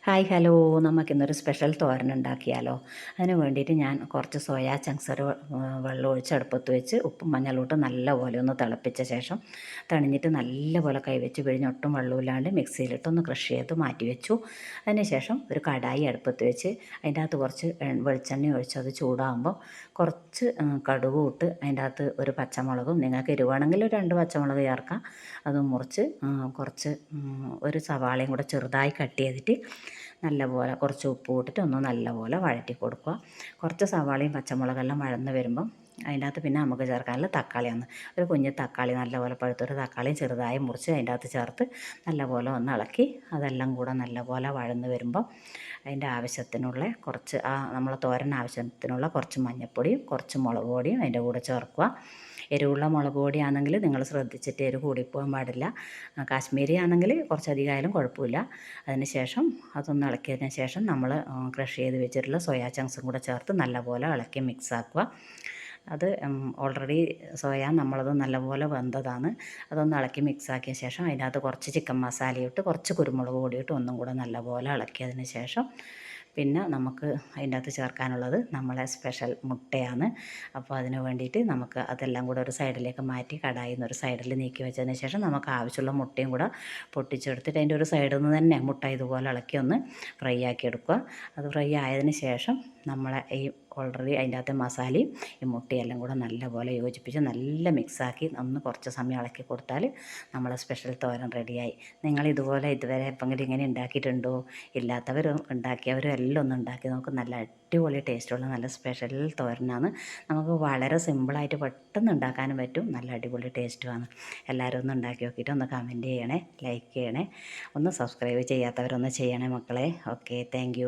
Hi hello, നമുക്കിന്നൊരു special തോരൻ ഉണ്ടാക്കിയാലോ? അതിന് വേണ്ടിയിട്ട് ഞാൻ കുറച്ച് സോയാ ചങ്ക്സ് ഒരു വെള്ളം ഒഴിച്ച് അടുപ്പത്ത് വെച്ച് ഉപ്പും മഞ്ഞളും നല്ലപോലെ ഒന്ന് തിളപ്പിച്ച ശേഷം തണിഞ്ഞിട്ട് നല്ലപോലെ കൈവച്ച് പിഴിഞ്ഞ് ഒട്ടും വെള്ളമില്ലാണ്ട് മിക്സിയിലിട്ട് ഒന്ന് ക്രഷ് ചെയ്ത് മാറ്റി വെച്ചു. അതിന് ശേഷം ഒരു കടായി അടുപ്പത്ത് വെച്ച് അതിൻ്റെ അകത്ത് കുറച്ച് വെളിച്ചെണ്ണ ഒഴിച്ച് അത് ചൂടാകുമ്പോൾ കുറച്ച് കടുകും ഇട്ട് അതിൻ്റെ അകത്ത് ഒരു പച്ചമുളകും, നിങ്ങൾക്ക് എരിവാണെങ്കിൽ ഒരു 2 പച്ചമുളക് ചേർക്കാം, അത് മുറിച്ച് കുറച്ച് ഒരു സവാളയും കൂടെ ചെറുതായി കട്ട് ചെയ്തിട്ട് നല്ലപോലെ കുറച്ച് ഉപ്പ് ഇട്ടിട്ട് ഒന്ന് നല്ലപോലെ വഴറ്റി കൊടുക്കുക. കുറച്ച് സവാളയും പച്ചമുളകെല്ലാം വഴന്ന് വരുമ്പം അതിൻ്റെ അകത്ത് പിന്നെ നമുക്ക് ചേർക്കാനുള്ള തക്കാളിയാണ്. ഒരു കുഞ്ഞ് തക്കാളി, നല്ലപോലെ പഴുത്തൊരു തക്കാളിയും ചെറുതായി മുറിച്ച് അതിൻ്റെ അകത്ത് ചേർത്ത് നല്ലപോലെ ഒന്ന് ഇളക്കി അതെല്ലാം കൂടെ നല്ലപോലെ വഴന്ന് വരുമ്പോൾ അതിൻ്റെ ആവശ്യത്തിനുള്ള കുറച്ച് നമ്മൾ തോരൻ ആവശ്യത്തിനുള്ള കുറച്ച് മഞ്ഞൾപ്പൊടിയും കുറച്ച് മുളക് പൊടിയും അതിൻ്റെ കൂടെ ചേർക്കുക. എരിവുള്ള മുളക് പൊടിയാണെങ്കിൽ നിങ്ങൾ ശ്രദ്ധിച്ചിട്ട് എരിവ് കൂടിപ്പോകാൻ പാടില്ല. കാശ്മീരി ആണെങ്കിൽ കുറച്ചധികം ആയാലും കുഴപ്പമില്ല. അതിന് ശേഷം അതൊന്ന് ഇളക്കിയതിന് ശേഷം നമ്മൾ ക്രഷ് ചെയ്ത് വെച്ചിട്ടുള്ള സോയാ ചങ്ക്സും കൂടെ ചേർത്ത് നല്ലപോലെ ഇളക്കി മിക്സ് ആക്കുക. അത് ഓൾറെഡി സോയ നമ്മളത് നല്ലപോലെ വെന്തതാണ്. അതൊന്ന് ഇളക്കി മിക്സ് ആക്കിയ ശേഷം അതിനകത്ത് കുറച്ച് ചിക്കൻ മസാല ഇട്ട് കുറച്ച് കുരുമുളക് പൊടി ഇട്ട് ഒന്നും കൂടെ നല്ലപോലെ ഇളക്കിയതിന് ശേഷം പിന്നെ നമുക്ക് അതിൻ്റെ അകത്ത് ചേർക്കാനുള്ളത് നമ്മളെ സ്പെഷ്യൽ മുട്ടയാണ്. അപ്പോൾ അതിന് വേണ്ടിയിട്ട് നമുക്ക് അതെല്ലാം കൂടെ ഒരു സൈഡിലേക്ക് മാറ്റി കടായിൽ നിന്ന് ഒരു സൈഡിൽ നീക്കി വെച്ചതിന് ശേഷം നമുക്ക് ആവശ്യമുള്ള മുട്ടയും കൂടെ പൊട്ടിച്ചെടുത്തിട്ട് അതിൻ്റെ ഒരു സൈഡിൽ നിന്ന് തന്നെ മുട്ട ഇതുപോലെ ഇളക്കി ഒന്ന് ഫ്രൈ ആക്കി എടുക്കുക. അത് ഫ്രൈ ആയതിന് ശേഷം നമ്മളെ ഈ ഓൾറെഡി അതിൻ്റെ അകത്തെ മസാലയും ഈ മുട്ടയെല്ലാം കൂടെ നല്ലപോലെ യോജിപ്പിച്ച് നല്ല മിക്സാക്കി ഒന്ന് കുറച്ച് സമയം ഇളക്കി കൊടുത്താൽ നമ്മളെ സ്പെഷ്യൽ തോരൻ റെഡിയായി. നിങ്ങൾ ഇതുപോലെ ഇതുവരെ എപ്പോഴെങ്കിലും ഇങ്ങനെ ഉണ്ടാക്കിയിട്ടുണ്ടോ? ഇല്ലാത്തവരും ഉണ്ടാക്കിയവരും എല്ലാം ഒന്ന് ഉണ്ടാക്കി നോക്കും. നല്ല അടിപൊളി ടേസ്റ്റുള്ള നല്ല സ്പെഷ്യൽ തോരനാണ്. നമുക്ക് വളരെ സിമ്പിളായിട്ട് പെട്ടെന്ന് ഉണ്ടാക്കാനും പറ്റും, നല്ല അടിപൊളി ടേസ്റ്റുമാണ്. എല്ലാവരും ഒന്ന് ഉണ്ടാക്കി നോക്കിയിട്ട് ഒന്ന് കമൻറ്റ് ചെയ്യണേ, ലൈക്ക് ചെയ്യണേ, ഒന്ന് സബ്സ്ക്രൈബ് ചെയ്യാത്തവരൊന്ന് ചെയ്യണേ മക്കളെ. Okay, thank